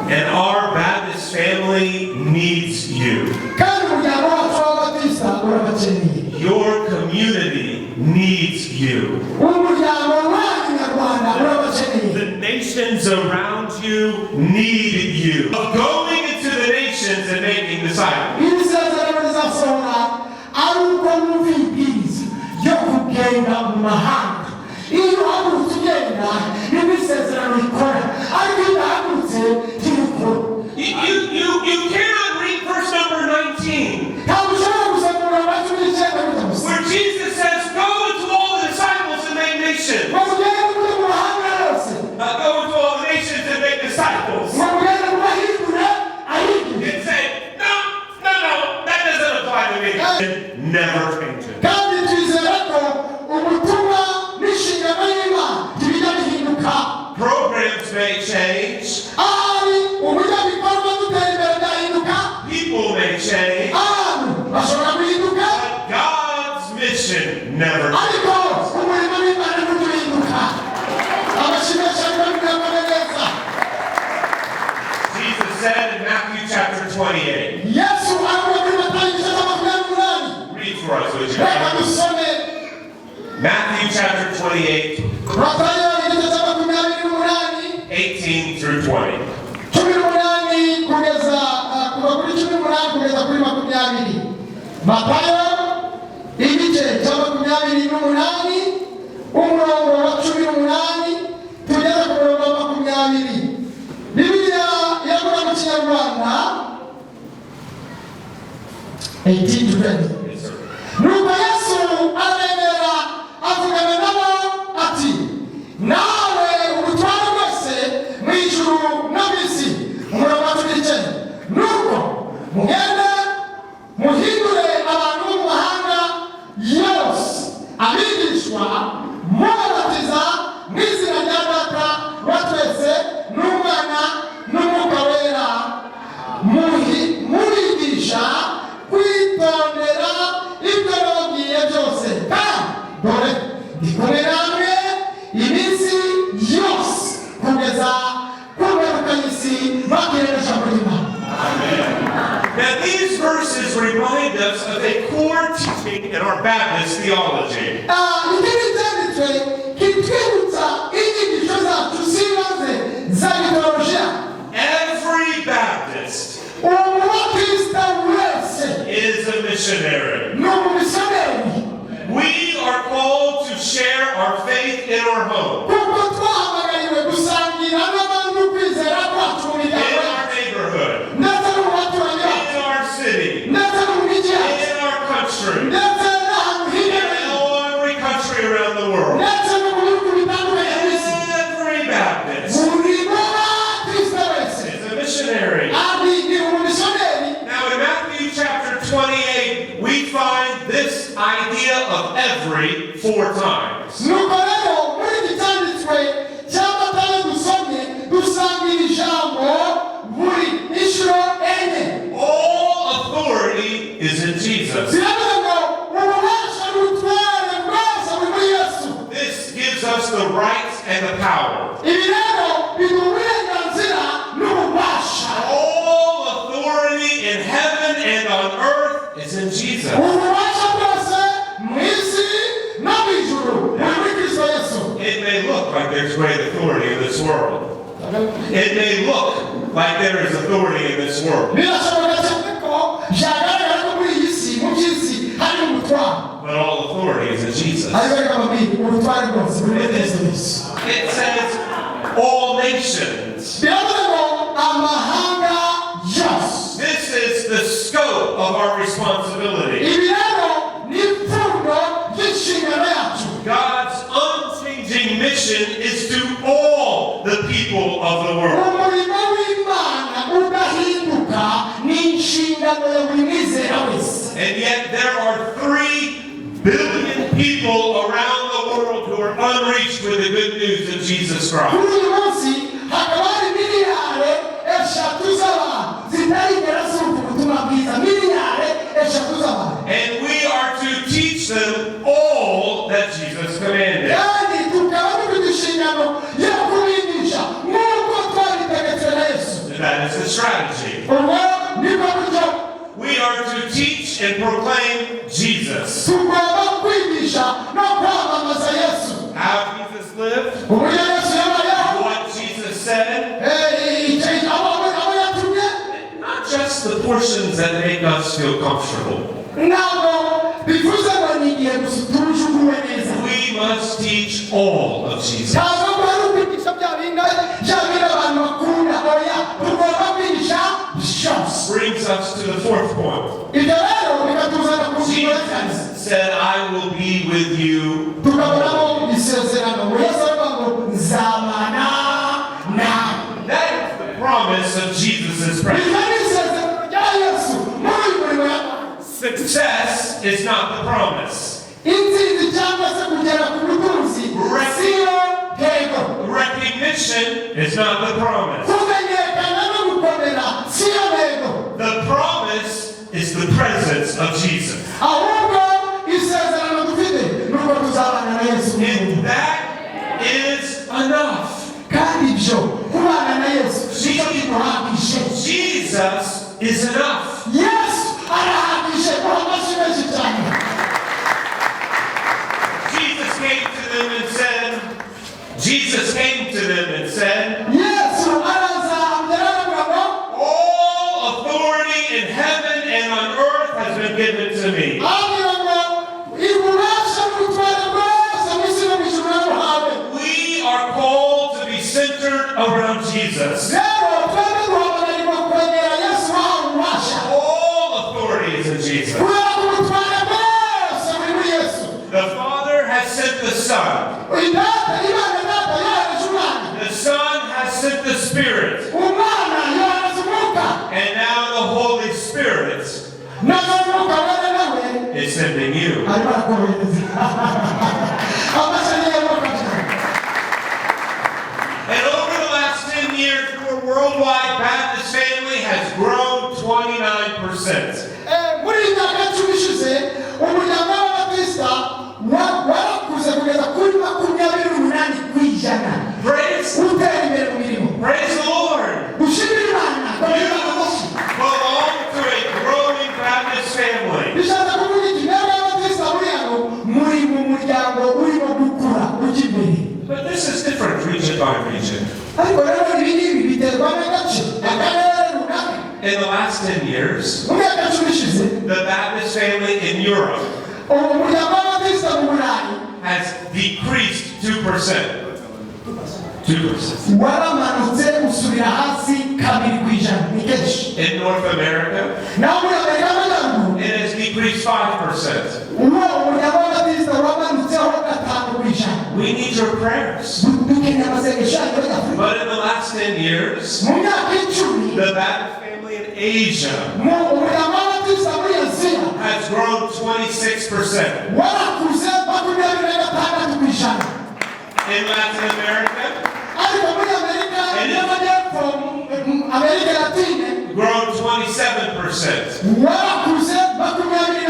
And our Baptist family needs you. Your community needs you. The nations around you need you. Going into the nations and making disciples. You cannot read verse number 19, where Jesus says, go into all the disciples and make nations. Go into all the nations and make disciples. And say, no, that doesn't apply to me. It never changes. Programs may change. People may change. But God's mission never changes. Jesus said in Matthew chapter 28. Read for us, would you? Matthew chapter 28. 18 through 20. Matayo ibice cya 28 umurongo wa 18 tugeze ku murongo wa 20. Bibiliya yavuga mu Kinyarwanda 18 to 20. Nuko Yesu aremera avugana nabo ati, nawe ubutware bwose mu ijuru no mu isi. Umurongo wa 19. Nuko mugende muhindure abantu mu mahanga yose abigishwa mubabatiza mu izina rya Data wa twese n'Umwana n'Umwuka Wera, mubigisha kwitondera ibyo nababwiye byose, kandi dore ndi kumwe namwe iminsi yose kugeza ku mperuka y'isi. Bakireresha muri Imana. Now these verses remind us of a core teaching in our Baptist theology. Every Baptist is a missionary. We are called to share our faith in our home, in our neighborhood, in our city, in our country, in every country around the world. Every Baptist is a missionary. Now in Matthew chapter 28, we find this idea of every 4 times. All authority is in Jesus. This gives us the rights and the power. All authority in heaven and on earth is in Jesus. It may look like there's great authority in this world. It may look like there is authority in this world. But all authority is in Jesus. It says all nations. This is the scope of our responsibility. God's unchanging mission is to all the people of the world. And yet there are 3 billion people around the world who are unreached with the good news of Jesus Christ. And we are to teach them all that Jesus commanded. that is the strategy. ubwo nibwo buryo We are to teach and proclaim Jesus. tugomba kwigisha no kwamamaza Yesu. How Jesus lived, uburyo Yesu yabayeho, what Jesus said, abo yatumye, not just the portions that make us feel comfortable. ntabwo bivuze ngo ni igihe gusa tujuguwe neza. We must teach all of Jesus. ntabwo ari ukwigisha bya bindi abantu bakunda, oya tugomba kwigisha byose. Brings us to the fourth point. ibyo rero bikatuzana ku ngingo ya kane. Jesus said, I will be with you. tukabonamo isezerano ngo Yesu aravuga ngo nzabana nawe. That is the promise of Jesus' presence. iryo ni isezerano rya Yesu muri uyu murimo yakoze. Success is not the promise. intsinzi cyangwa se kugera ku butunzi siyo ntego. Recognition is not the promise. kumenyekana no gukomera siyo ntego. The promise is the presence of Jesus. ahubwo isezerano dufite nuko tuzabana na Yesu. And that is enough. kandi ibyo kubana na Yesu nicyo kiduhagije. Jesus is enough. Yesu arahagije ku amashyi menshi cyane. Jesus came to them and said, Yesu araza aravuga ngo all authority in heaven and on earth has been given to me. agira ngo ibubasha n'ubutware bwose mu isi no mu ijuru nabuhawe. We are called to be centered around Jesus. rero twebwe duhamagarirwa kwegera Yesu wahawe ububasha. All authority is in Jesus. kubera ko ubutware bwose buri muri Yesu. The Father has sent the Son. Imana data yohereje umwana. The Son has sent the Spirit. umwana yohereza umwuka. And now the Holy Spirit none umwuka wera nawe is sending you. arimo arakohereza. amashyi y'umwuka cyane. And over the last 10 years, your worldwide Baptist family has grown 29%. muri iyi myaka icumi ishize umuryango w'ababatista warakuze kugeza kuri 28%. Praise, utera imbere mu mirimo. praise the Lord. gushimira Imana You belong to a growing Baptist family. bishatse kuvuga iki? rero ababatista muri hano muri mu muryango urimo gukura ujya imbere. But this is different region by region. ariko rero ibi ngibi biterwa n'agace akarere runaka. In the last 10 years, mu myaka icumi ishize the Baptist family in Europe umuryango w'ababatista mu Burayi has decreased 2%. 2%. waramanutse usubira hasi 2%. ni kenshi. In North America, naho muri Amerika y'Amajyaruguru it has decreased 5%. uwo umuryango w'ababatista wamanutseho 5%. We need your prayers. dukeneye amasengesho yanyu y'Afurika. But in the last 10 years, mu myaka icumi the Baptist family in Asia umuryango w'ababatista muri Aziya has grown 26%. warakuze 26%. In Latin America, ariko muri Amerika y'Amajyepfo Amerika Latine grown 27%. warakuze 22%.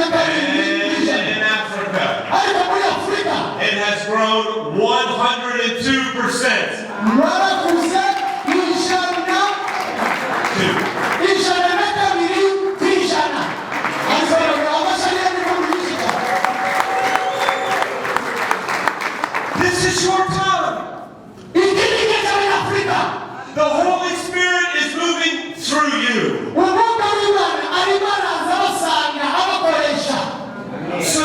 And in Africa, ariko muri Afurika it has grown 102%. warakuze 102%. ariko amashyi y'andi mu byinshi cyane. This is your time. iki ni igihe cy'Abanyafurika. The Holy Spirit is moving through you. umwuka w'Imana arimo araza abasanga abakoresha. So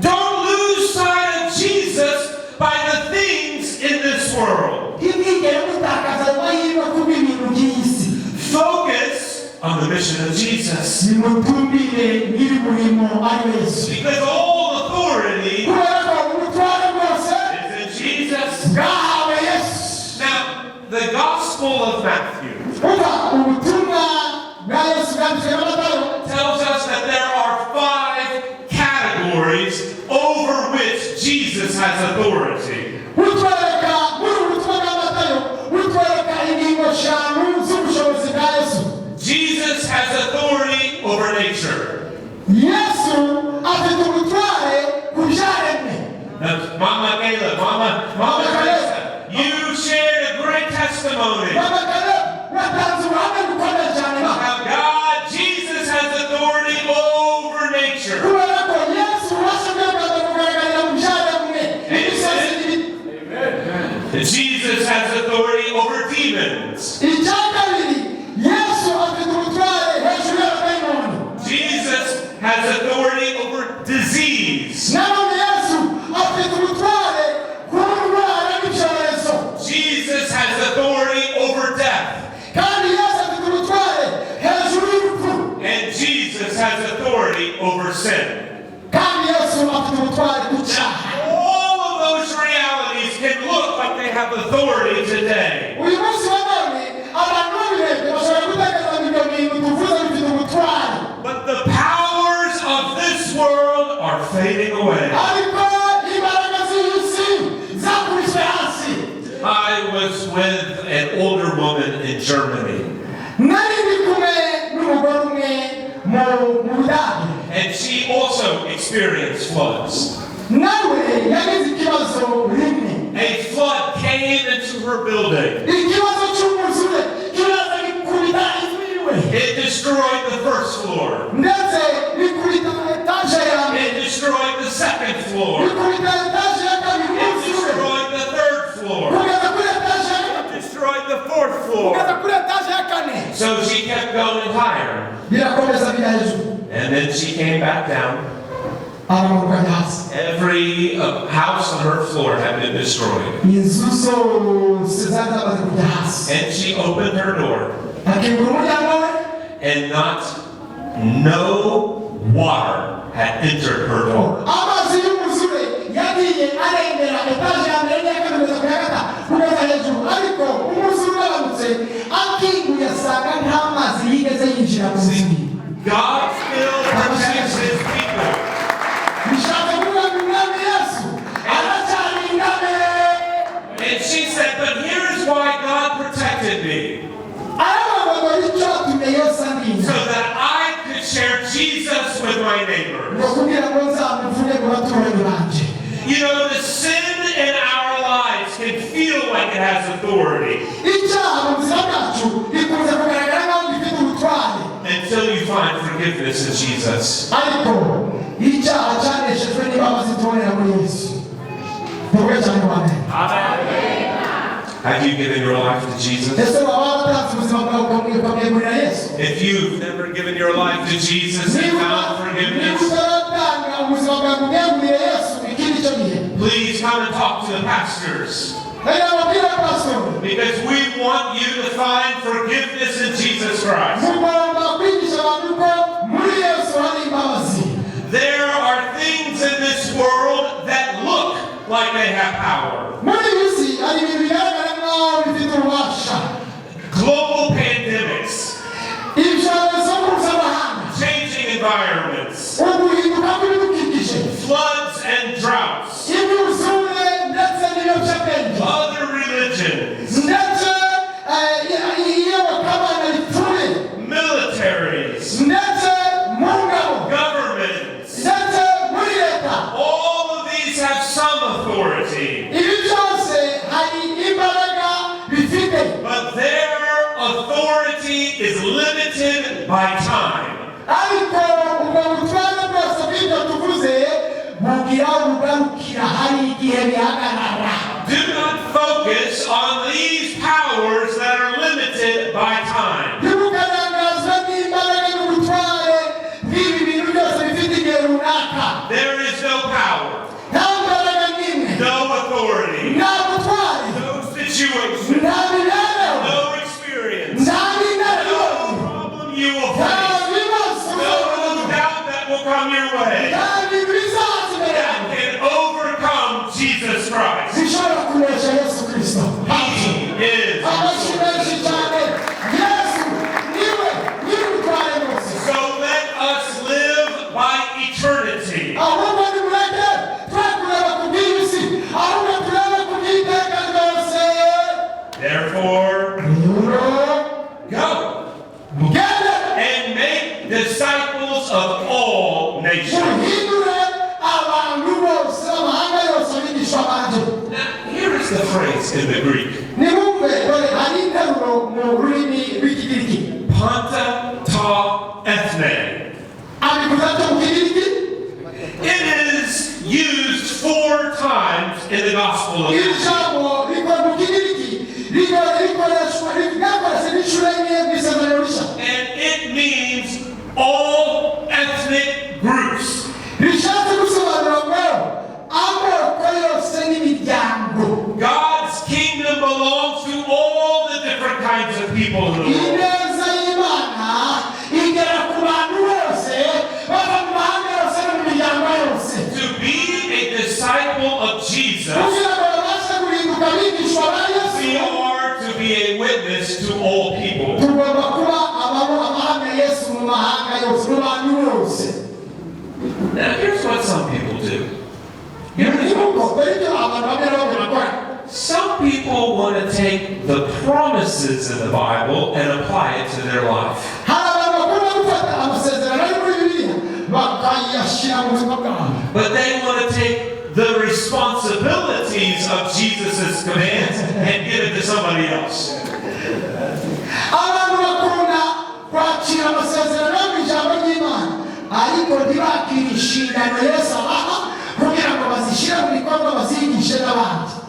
don't lose sight of Jesus by the things in this world. ntibwigere mutakaza amahirwe kuba ibintu by'isi. Focus on the mission of Jesus. nimutumbire nyiri murimo ari Yesu. Because all authority kubera ko ubutware bwose is in Jesus. bwahawe Yesu. Now, the Gospel of Matthew uba ubutumwa bwa Yesu bwanditswe na Matayo tells us that there are 5 categories over which Jesus has authority. butwereka muri ubu butumwa bwa Matayo butwereka ingingo 5 z'ubushobozi bwa Yesu. Jesus has authority over nature. Yesu afite ubutware ku byaremwe. Now, Mama Kayla, Mama Teresa, you shared a great testimony. Mama Kale watanze devils. Jesus has authority over disease. Jesus has authority over death. And Jesus has authority over sin. All of those realities can look like they have authority today. But the powers of this world are fading away. I was with an older woman in Germany. And she also experienced floods. A flood came into her building. It destroyed the first floor. It destroyed the second floor. It destroyed the third floor. It destroyed the fourth floor. So she kept going higher. And then she came back down. Every house on her floor had been destroyed. And she opened her door. And no water had entered her door. God still protects his people. And she said, but here's why God protected me. So that I could share Jesus with my neighbors. You know, the sin in our lives can feel like it has authority. Until you find forgiveness in Jesus. Amen. Have you given your life to Jesus? If you've never given your life to Jesus and found forgiveness, please come and talk to the pastors. Because we want you to find forgiveness in Jesus Christ. There are things in this world that look like they have power. Global pandemics, changing environments, floods and droughts, other religions, militaries, governments. All of these have some authority. But their authority is limited by time. Do not focus on these powers that are limited by time. There is no power, no authority, no situation, no experience, no problem you will face, no doubt that will come your way that can overcome Jesus Christ. He is. So let us live by eternity. Therefore, go and make disciples of all nations. Now, here is the phrase in the Greek. Panta ta ethne. It is used 4 times in the Gospel of Matthew. people in the world. ineza y'Imana igera ku bantu bose bava mu mahanga yose no mu miryango yose. To be a disciple of Jesus, kugira ngo babashe guhinduka abigishwa ba Yesu, we are to be a witness to all people. tugomba kuba abahamya Yesu mu mahanga yose, mu bantu bose. Now here's what some people do. Some people want to take the promises in the Bible and apply it to their life. But they want to take the responsibilities of Jesus' commands and give it to somebody else.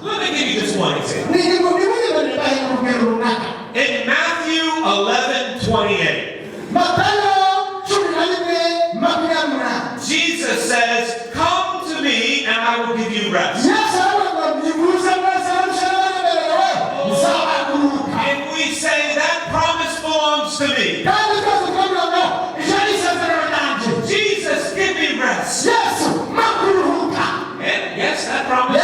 Let me give you this one example. In Matthew 11:28, Jesus says, "Come to me and I will give you rest." And we say that promise belongs to me. Jesus, give me rest. And yes, that promise.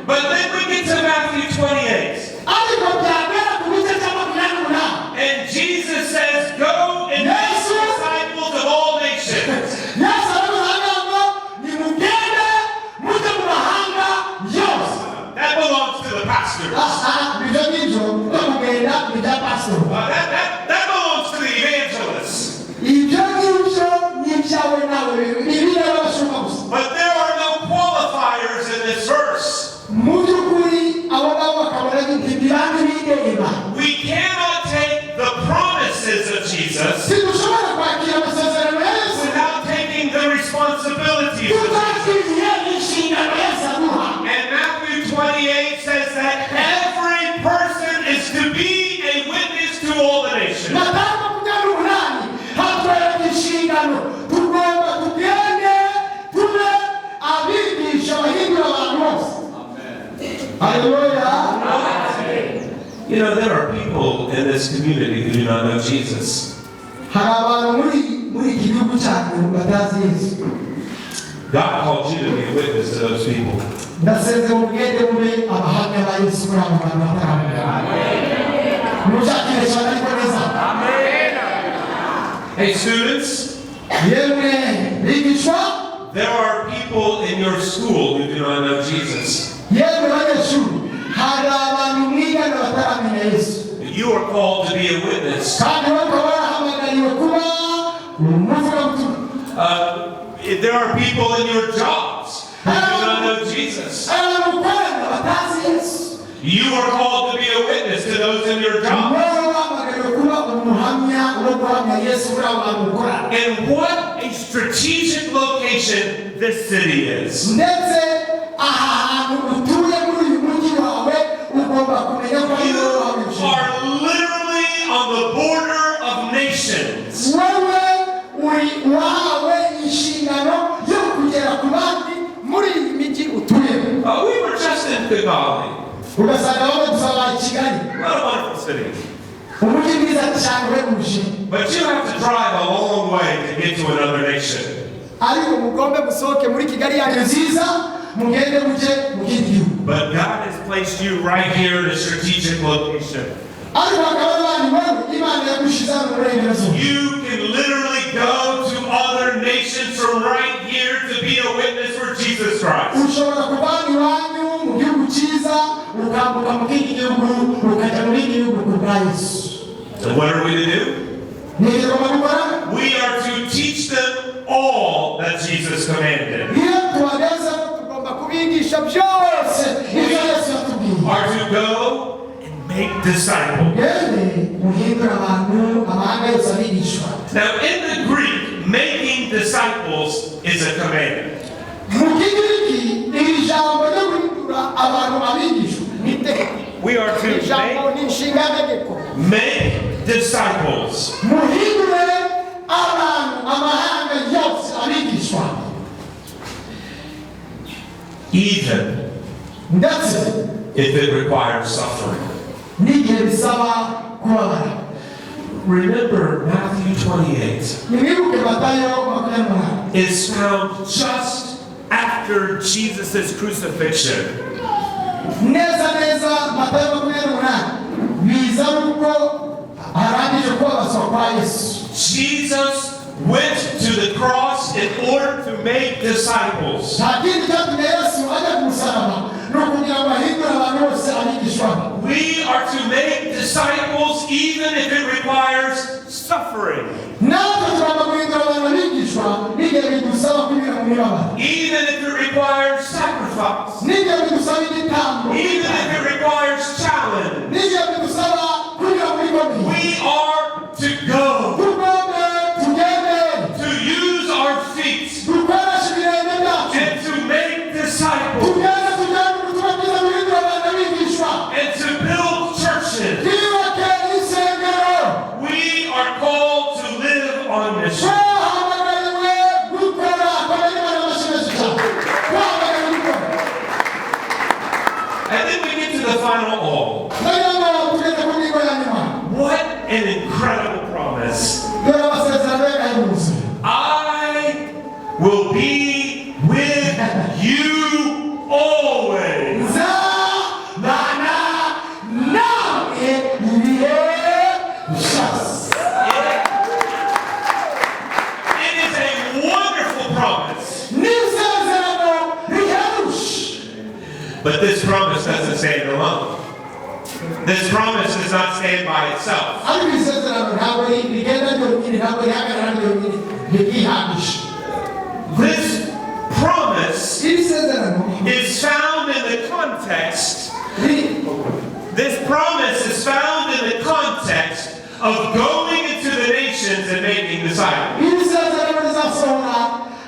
But then we get to Matthew 28. And Jesus says, "Go and make disciples of all nations." That belongs to the pastor. That belongs to the evangelist. But there are no qualifiers in this verse. We cannot take the promises of Jesus without taking the responsibilities of Jesus. And Matthew 28 says that every person is to be a witness to all the nations. You know, there are people in this community who do not know Jesus. God called you to be a witness to those people. Hey, students, there are people in your school who do not know Jesus. You are called to be a witness. There are people in your jobs who do not know Jesus. You are called to be a witness to those in your jobs. And what a strategic location this city is. You are literally on the border of nations. We were just in Kigali. What a wonderful city. But you have to drive a long way to get to another nation. But God has placed you right here in a strategic location. You can literally go to other nations from right here to be a witness for Jesus Christ. So what are we to do? We are to teach them all that Jesus commanded. We are to go and make disciples. Now in the Greek, making disciples is a command. We are to make disciples. Even if it requires suffering. n'igihe bisaba kubabara. Remember, Matthew 28 Nimwibuke Matayo 28 is found just after Jesus' crucifixion. neza Matayo 28 biza uko arangije kubabazwa kwa Yesu. Jesus went to the cross in order to make disciples. nta kindi cyatumye Yesu ajya ku musaraba ni ukugira ngo ahindure abantu bose abigishwa. We are to make disciples even if it requires suffering. natwe tugomba guhindura abantu abigishwa n'igihe bidusaba kunyura mu mibabaro, Even if it requires sacrifice. n'igihe bidusaba igitambo, Even if it requires challenge. n'igihe bidusaba kunyura muri komini. We are to go. tugomba tugende To use our feet. dukoreshe ibirenge byacu And to make disciples. tugende tujyane ubutumwa bwiza buhindura abantu abigishwa, And to build churches. twubake insengero. We are called to live on mission. twahamagariwe gukora komera Imana amashimeshi cyane. twahamagariwe gukora. And then we get to the final all. ndagira ngo tugeze ku ngingo ya nyuma. What an incredible promise. dore amasezerano y'agahebuzo. I will be with you always. nzabana nawe ibihe byose. It is a wonderful promise. ni isezerano rihebuje. But this promise doesn't stand alone. This promise does not stand by itself. ariko isezerano ntabwo rigenda ryonyine, ntabwo rihagarara ryonyine, ntiryihagije. This promise iri sezerano is found in the context. riri This promise is found in the context of going into the nations and making disciples. iri sezerano rizasohora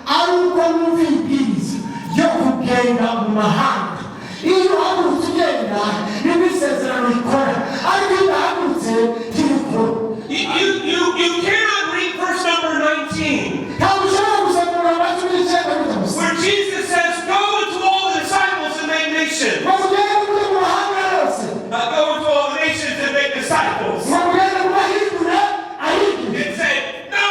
ari uko mwumva ibwiriza ryo kugenda mu mahanga. iyo uhagurutse ugenda nibwo isezerano rikora, ariko iyo udahagurutse ntirikora. You cannot read verse number 19 ntabwo ushobora gusomera amajwi n'icyenda gusa where Jesus says, "Go into all the disciples and make nations." ngo mugende mujye mu mahanga yose, Go into all the nations and make disciples. ngo mugende mubahindure ahigishe. It said, no,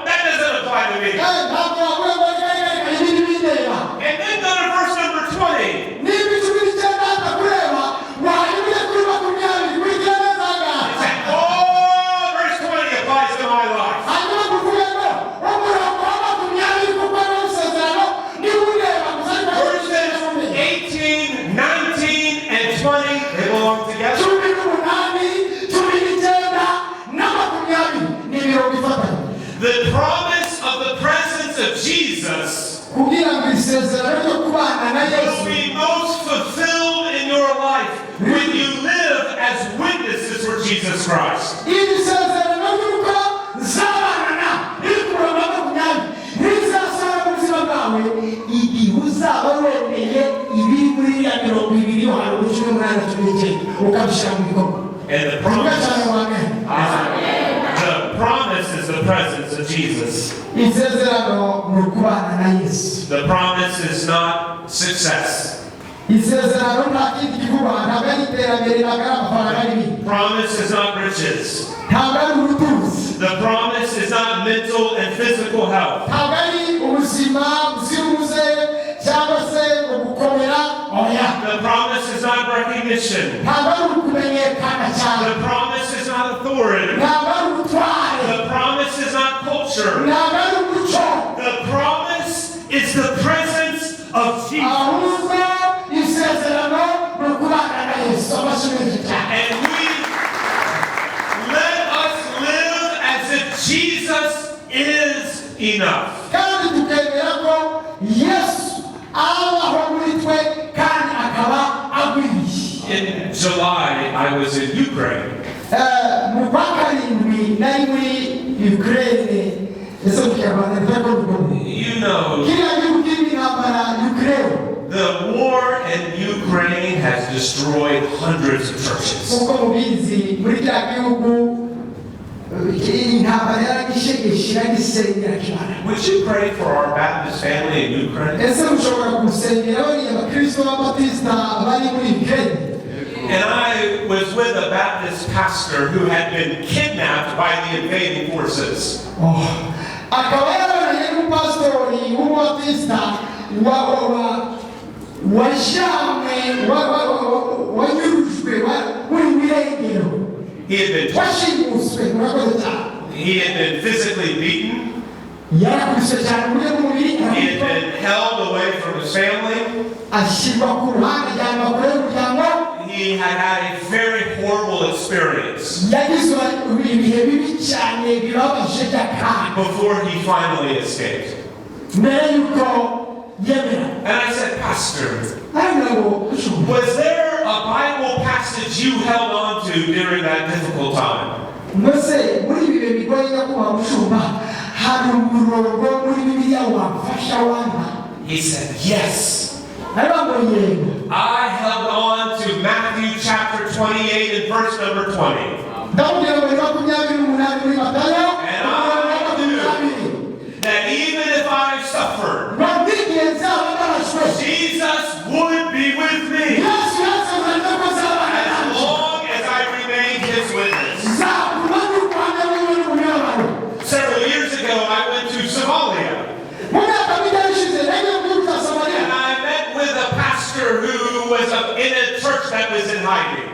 that doesn't apply to me. ntabwo wavuye ngo reka ibindi bindeba. And then go to verse number 20. niba icumi n'icyenda hatakureba wahindure kuri 20 wigira neza It ngaha. said, oh, verse 20 applies to my life. hanyuma kuvuga ngo umurongo wa 20 kuko ari isezerano niba ureba gusa Verses 18, 19, and 20, they belong together. 18, 19 na 20 ni imirongo ifatanye. The promise of the presence of Jesus kugira ngo isezerano ryo kubana na will Yesu be most fulfilled in your life when you live as witnesses for Jesus Christ. iri sezerano ry'uko nzabana na riri ku murongo wa 20 rizasohora mu buzima bwawe igihe uzaba wemeye ibiri muri iriya mirongo ibiri wawe 18 ukabishyira mu bikorwa. And the Vuga cyane promise, wame. the promise is the presence of Jesus. isezerano ni ukubana na Yesu. The promise is not success. isezerano nta kindi kivugwa, ntabwo ari iterambere, ntabwo ari amafaranga n'ibindi, Promise is not riches. ntabwo ari ubutunzi, The promise is not mental and physical health. ntabwo ari ubuzima buzira umuze cyangwa se ugukomera. oya, The promise is not recognition. ntabwo ari ukumenyekana cyane, The promise is not authority. ntabwo ari ubutware, The promise is not culture. ntabwo ari umuco, The promise is the presence of Jesus. ahubwo isezerano ni ukubana na Yesu. amashimwe cyane. And let us live as if Jesus is enough. kandi tukemera ko Yesu abaho muri twe kandi akaba agwiriye. In July, I was in Ukraine. mu kwa karindwi nari muri Ukraine. ese mu Kinyarwanda bitako bikomeye. You know, kiriya gihugu kirimo intambara Ukraine. the war in Ukraine has destroyed hundreds of churches. nk'uko mubizi muri kiriya gihugu intambara yaragishegeshe iragisengera kibana. Would you pray for our Baptist family in Ukraine? ese mushobora gusengera bariya bakristo b'ababatisita bari muri Ukraine? And I was with a Baptist pastor who had been kidnapped by the invading forces. akaba yarabonanye n'umupasitori w'umubatisita wanyurujwe uri mu irengero washimuswe murakoze cyane. He had been physically beaten. yarakubise cyane mu buryo bw'umubiri. He had been held away from his family. ashyirwa ku ruhande ajyanwa kure y'umuryango. He had had a very horrible experience before he finally escaped. And I said, Pastor, was there a Bible passage you held on to during that difficult time? He said, yes. I held on to Matthew chapter 28 and verse number 20. And I knew that even if I suffered, Jesus would be with me as long as I remained his witness. Several years ago, I went to Somalia. Who was in a church that was in hiding.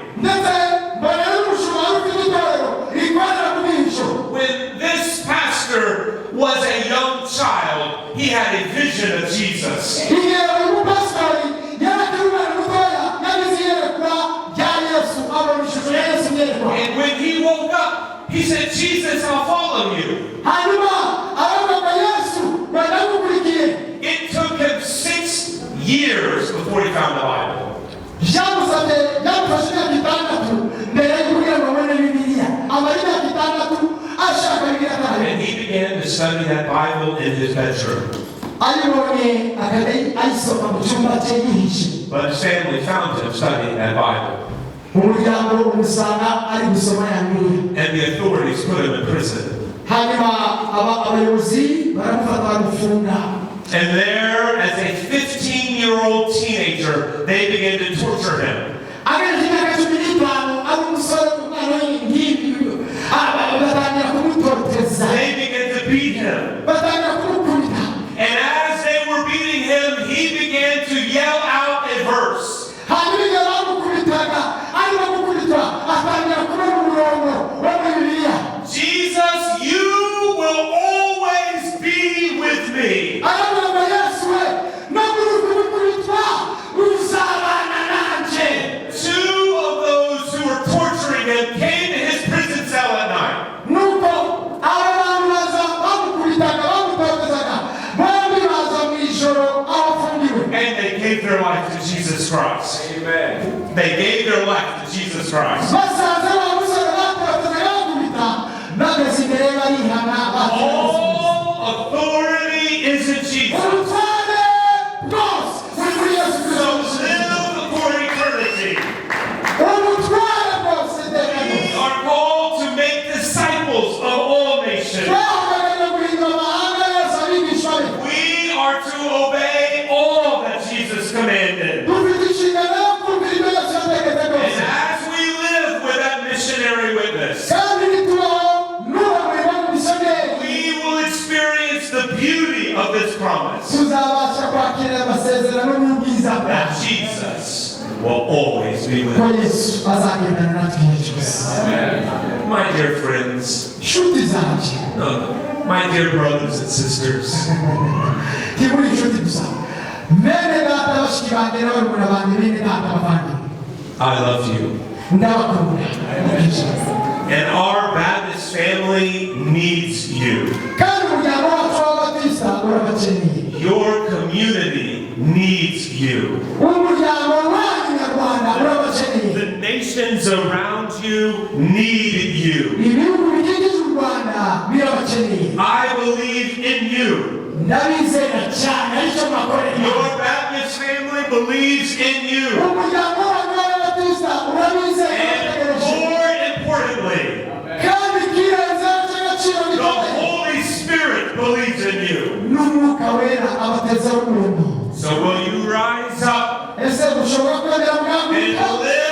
When this pastor was a young child, he had a vision of Jesus. And when he woke up, he said, Jesus, I'll follow you. It took him 6 years before he found the Bible. And he began to study that Bible in his bedroom. But his family found him studying that Bible. And the authorities put him in prison. And there, as a 15-year-old teenager, they began to torture him. They began to beat him. And as they were beating him, he began to yell out a verse. Jesus, you will always be with me. Two of those who were torturing him came to his prison cell at night. And they gave their life to Jesus Christ. Amen. They gave their life to Jesus Christ. All authority is in Jesus. So live for eternity. We are called to make disciples of all nations. We are to obey all that Jesus commanded. And as we live with that missionary witness, we will experience the beauty of this promise that Jesus will always be with us. My dear friends, my dear brothers and sisters, I love you. And our Baptist family needs you. Your community needs you. The nations around you need you. I believe in you. Your Baptist family believes in you. And more importantly, the Holy Spirit believes in you. So will you rise up and live